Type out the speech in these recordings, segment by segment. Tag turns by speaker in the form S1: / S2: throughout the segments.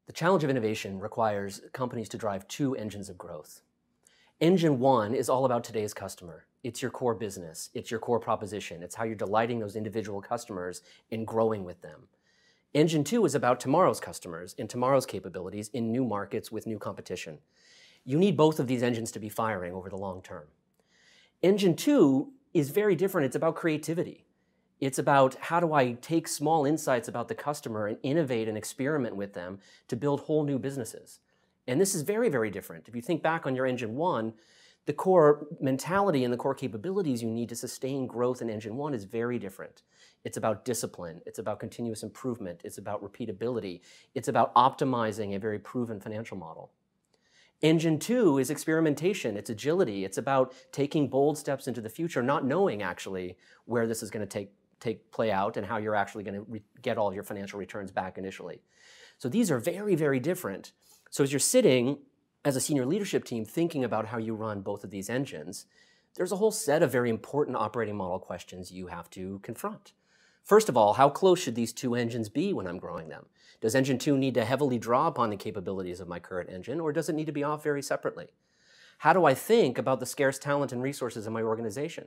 S1: The challenge of innovation requires companies to drive two engines of growth. Engine one is all about today's customer. It's your core business. It's your core proposition. It's how you're delighting those individual customers and growing with them. Engine two is about tomorrow's customers and tomorrow's capabilities in new markets with new competition. You need both of these engines to be firing over the long term. Engine two is very different. It's about creativity. It's about how do I take small insights about the customer and innovate and experiment with them to build whole new businesses. And this is very, very different. If you think back on your engine one, the core mentality and the core capabilities you need to sustain growth in engine one is very different. It's about discipline. It's about continuous improvement. It's about repeatability. It's about optimizing a very proven financial model. Engine two is experimentation. It's agility. It's about taking bold steps into the future, not knowing actually where this is going to play out and how you're actually going to get all your financial returns back initially. So these are very, very different. So as you're sitting as a senior leadership team thinking about how you run both of these engines, there's a whole set of very important operating model questions you have to confront. First of all, how close should these two engines be when I'm growing them? Does engine two need to heavily draw upon the capabilities of my current engine, or does it need to be off very separately? How do I think about the scarce talent and resources in my organization?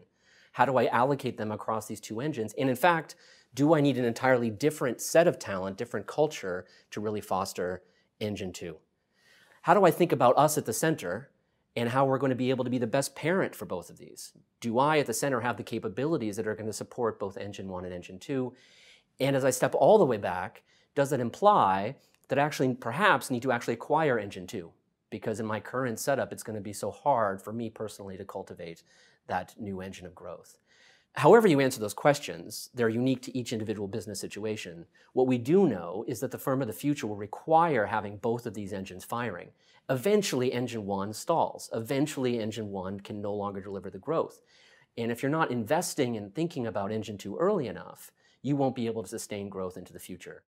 S1: How do I allocate them across these two engines? And in fact, do I need an entirely different set of talent, different culture to really foster engine two? How do I think about us at the center and how we're going to be able to be the best parent for both of these? Do I at the center have the capabilities that are going to support both engine one and engine two? And as I step all the way back, does that imply that I actually perhaps need to actually acquire engine two? Because in my current setup, it's going to be so hard for me personally to cultivate that new engine of growth. However you answer those questions, they're unique to each individual business situation. What we do know is that the firm of the future will require having both of these engines firing. Eventually, engine one stalls. Eventually, engine one can no longer deliver the growth. And if you're not investing and thinking about engine two early enough, you won't be able to sustain growth into the future.